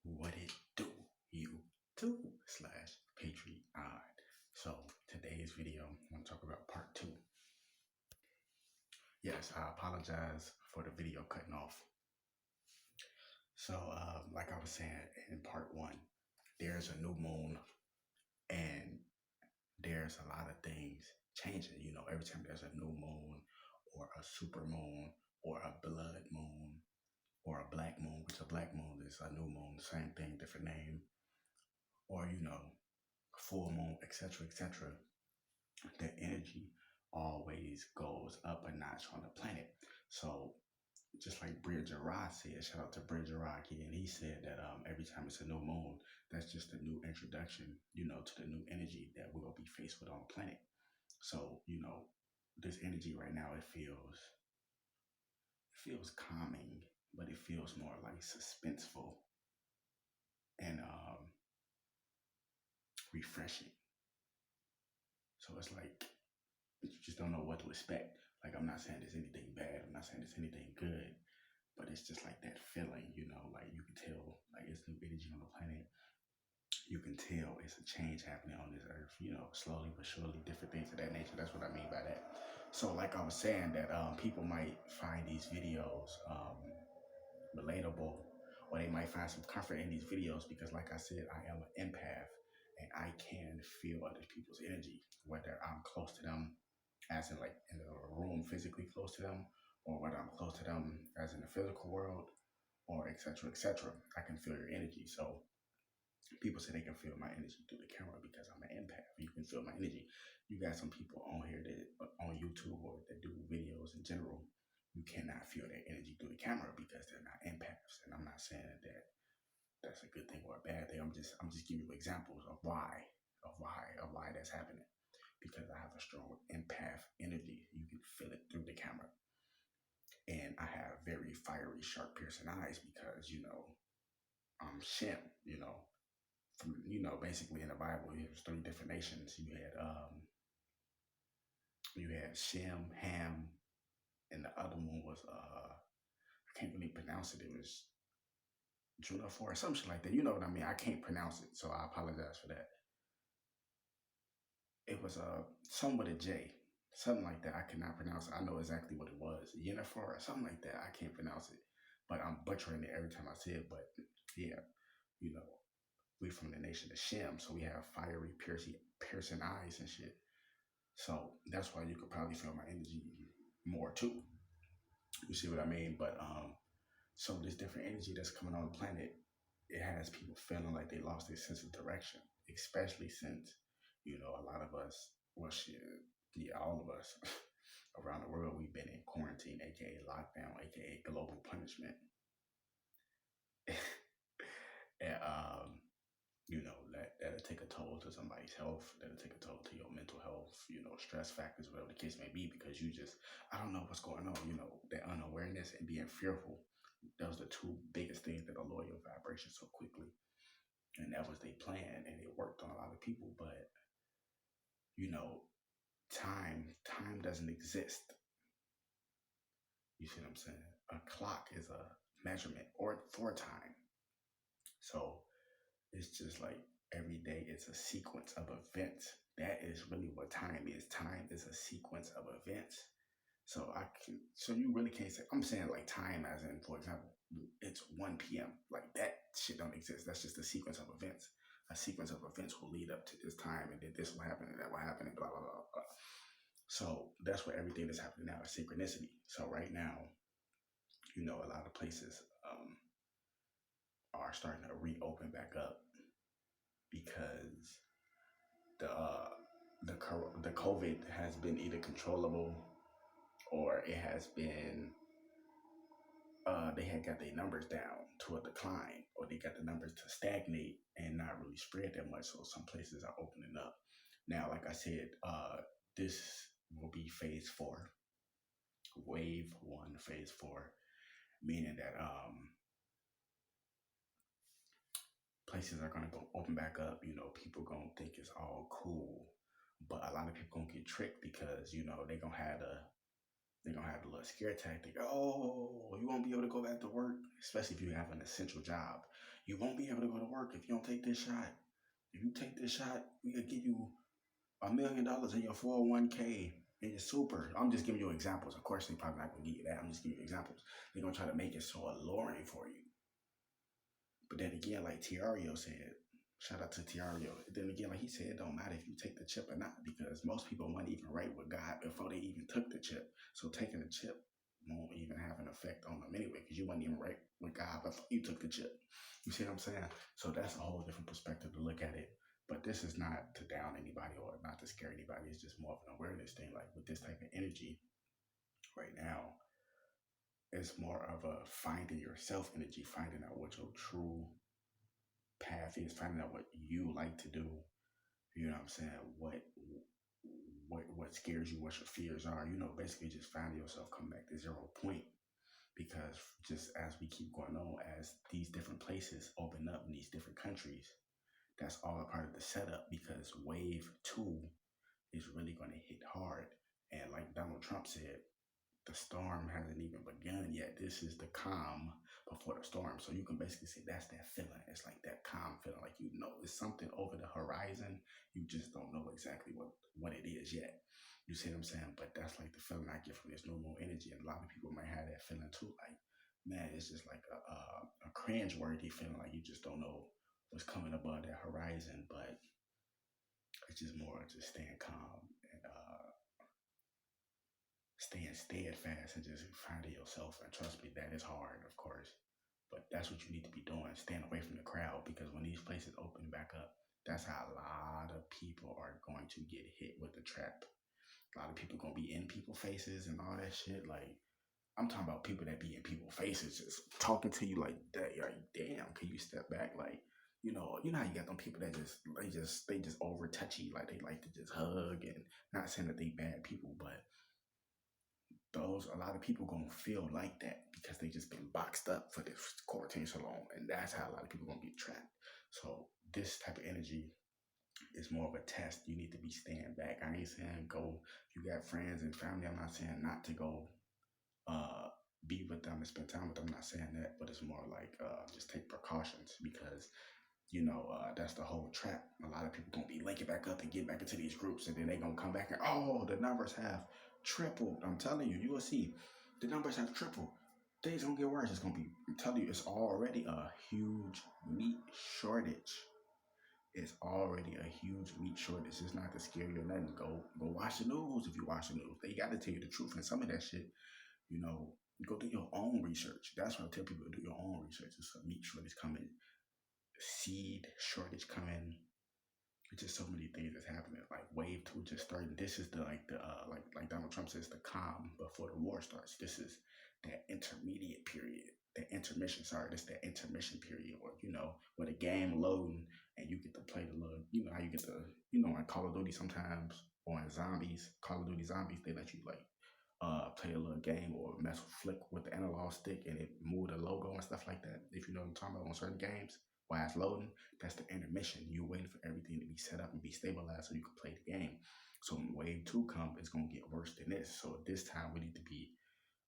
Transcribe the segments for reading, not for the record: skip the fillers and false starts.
What it do, YouTube/Patreon. So today's video, I want to talk about part two. Yes, I apologize for the video cutting off. So, like I was saying in part one, there's a new moon and there's a lot of things changing. Every time there's a new moon or a super moon or a blood moon or a black moon, which a black moon is a new moon, same thing, different name, or full moon, etc., etc. The energy always goes up a notch on the planet. So just like Bridger Rod said, shout out to Bridger Rod again, he said that every time it's a new moon, that's just a new introduction, to the new energy that we'll be faced with on the planet. So, this energy right now, it feels calming, but it feels more like suspenseful and refreshing. So it's like you just don't know what to expect. Like, I'm not saying there's anything bad, I'm not saying there's anything good, but it's just like that feeling, like you can tell, like it's new energy on the planet. You can tell it's a change happening on this earth, slowly but surely, different things of that nature. That's what I mean by that. So, like I was saying, that people might find these videos relatable, or they might find some comfort in these videos because, like I said, I am an empath and I can feel other people's energy, whether I'm close to them, as in like in a room physically close to them, or whether I'm close to them as in the physical world, or etc. etc. I can feel your energy. So people say they can feel my energy through the camera because I'm an empath. You can feel my energy. You got some people on here that on YouTube or that do videos in general. You cannot feel their energy through the camera because they're not empaths. And I'm not saying that that's a good thing or a bad thing. I'm just giving you examples of why that's happening. Because I have a strong empath energy. You can feel it through the camera. And I have very fiery, sharp, piercing eyes because, I'm Shem, from, basically in the Bible, there's three different nations. You had Shem, Ham, and the other one was I can't really pronounce it. It was Junifer or something like that. You know what I mean? I can't pronounce it, so I apologize for that. It was something with a J, something like that. I cannot pronounce it. I know exactly what it was, Jennifer or something like that. I can't pronounce it, but I'm butchering it every time I say it. But yeah, you know, we from the nation of Shem, so we have fiery, piercing eyes and shit. So that's why you could probably feel my energy more too. You see what I mean? But so this different energy that's coming on the planet, it has people feeling like they lost their sense of direction, especially since, a lot of us, well, shit, yeah, all of us around the world, we've been in quarantine, aka lockdown, aka global punishment. And that'll take a toll to somebody's health. That'll take a toll to your mental health, stress factors, whatever the case may be, because I don't know what's going on, that unawareness and being fearful. Those are the two biggest things that lower your vibration so quickly. And that was their plan, and it worked on a lot of people. But, you know, time doesn't exist. You see what I'm saying? A clock is a measurement or for time. So it's just like every day it's a sequence of events. That is really what time is. Time is a sequence of events. So you really can't say, I'm saying like time as in, for example, it's 1 p.m. Like that shit don't exist. That's just a sequence of events. A sequence of events will lead up to this time, and then this will happen and that will happen and blah, blah, blah, blah. So that's what everything that's happening now is synchronicity. So right now, a lot of places are starting to reopen back up because the COVID has been either controllable, or it has been they had got their numbers down to a decline, or they got the numbers to stagnate and not really spread that much. So some places are opening up now. Like I said, this will be phase 4, wave 1, phase 4, meaning that places are gonna go open back up. People gonna think it's all cool, but a lot of people gonna get tricked because they're gonna have the little scare tactic. Oh, you won't be able to go back to work, especially if you have an essential job. You won't be able to go to work if you don't take this shot. If you take this shot, we could give you $1 million in your 401k and your super. I'm just giving you examples. Of course, they probably not gonna give you that. I'm just giving you examples. They're gonna try to make it so alluring for you. But then again, like Tiario said, shout out to Tiario. Then again, like he said, it don't matter if you take the chip or not because most people weren't even right with God before they even took the chip. So taking the chip won't even have an effect on them anyway because you weren't even right with God before you took the chip. You see what I'm saying? So that's a whole different perspective to look at it. But this is not to down anybody or not to scare anybody. It's just more of an awareness thing. Like with this type of energy right now, it's more of a finding yourself energy, finding out what your true path is, finding out what you like to do. You know what I'm saying? What scares you, what your fears are. You know, basically just finding yourself come back to 0 point. Because just as we keep going on, as these different places open up in these different countries, that's all a part of the setup. Because wave 2 is really going to hit hard. And like Donald Trump said, the storm hasn't even begun yet. This is the calm before the storm. So you can basically say that's that feeling. It's like that calm feeling, like you know it's something over the horizon. You just don't know exactly what it is yet. You see what I'm saying? But that's like the feeling I get from this new moon energy. And a lot of people might have that feeling too. Like, man, it's just like a cringe-worthy feeling. Like you just don't know what's coming above that horizon. But it's just more just staying calm and staying steadfast and just finding yourself. And trust me, that is hard, of course. But that's what you need to be doing. Staying away from the crowd because when these places open back up, that's how a lot of people are going to get hit with the trap. A lot of people gonna be in people's faces and all that shit. Like I'm talking about people that be in people's faces, just talking to you like that. You're like, damn, can you step back? Like, you know how you got them people that they just over touchy, like they like to just hug and not saying that they bad people, but those a lot of people gonna feel like that because they just been boxed up for this quarantine so long, and that's how a lot of people gonna be trapped. So this type of energy is more of a test. You need to be staying back. I ain't saying go. You got friends and family. I'm not saying not to go uh be with them and spend time with them. I'm not saying that, but it's more like just take precautions because that's the whole trap. A lot of people gonna be linking back up and get back into these groups, and then they gonna come back and the numbers have tripled. I'm telling you, you will see the numbers have tripled. Things gonna get worse. It's gonna be. I'm telling you, it's already a huge meat shortage. It's already a huge meat shortage. It's not to scare you or nothing. Go watch the news if you watch the news. They gotta tell you the truth. And some of that shit, you know, go do your own research. That's what I tell people to do your own research. It's a meat shortage coming, seed shortage coming. It's just so many things that's happening. Like wave 2 just starting. This is like Donald Trump says, the calm before the war starts. This is that intermediate period. That intermission, sorry, that's that intermission period where the game loading and you get to play the little, how you get to, in Call of Duty sometimes or in Call of Duty Zombies, they let you like play a little game or mess with flick with the analog stick and it move the logo and stuff like that. If you know what I'm talking about on certain games, while it's loading, that's the intermission. You're waiting for everything to be set up and be stabilized so you can play the game. So when wave 2 comes, it's gonna get worse than this. So at this time, we need to be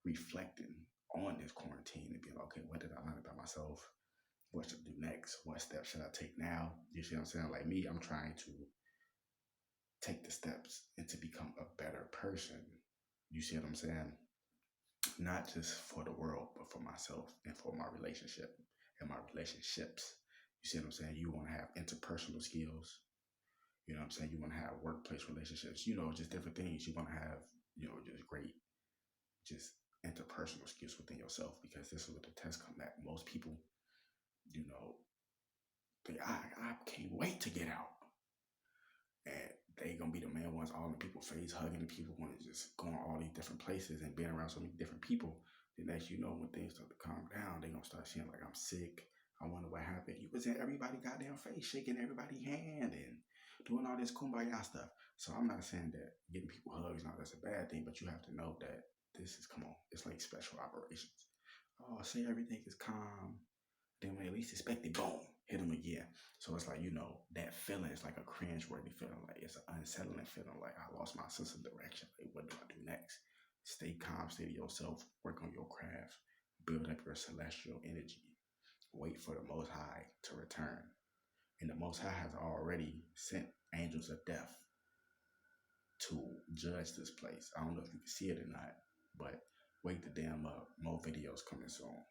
reflecting on this quarantine and being like, okay, what did I learn about myself? What should I do next? What steps should I take now? You see what I'm saying? Like me, I'm trying to take the steps and to become a better person. You see what I'm saying? Not just for the world, but for myself and for my relationship and my relationships. You see what I'm saying? You want to have interpersonal skills. You know what I'm saying? You want to have workplace relationships, just different things. You want to have, just great, just interpersonal skills within yourself because this is what the test come back. Most people, you know, I can't wait to get out. And they gonna be the main ones all in people's face, hugging the people, want to just go on all these different places and being around so many different people. Then as you know, when things start to calm down, they gonna start seeing like I'm sick. I wonder what happened. You was in everybody goddamn face, shaking everybody's hand and doing all this kumbaya stuff. So I'm not saying that getting people hugs and all that's a bad thing, but you have to know that this is come on, it's like special operations. Oh, say everything is calm. Then when they least expect it, boom, hit them again. So it's like, that feeling is like a cringe-worthy feeling. Like it's an unsettling feeling. Like I lost my sense of direction. Like what do I do next? Stay calm, stay to yourself, work on your craft, build up your celestial energy. wait for the Most High to return. And the Most High has already sent angels of death to judge this place. I don't know if you can see it or not, but wake the damn up. More videos coming soon.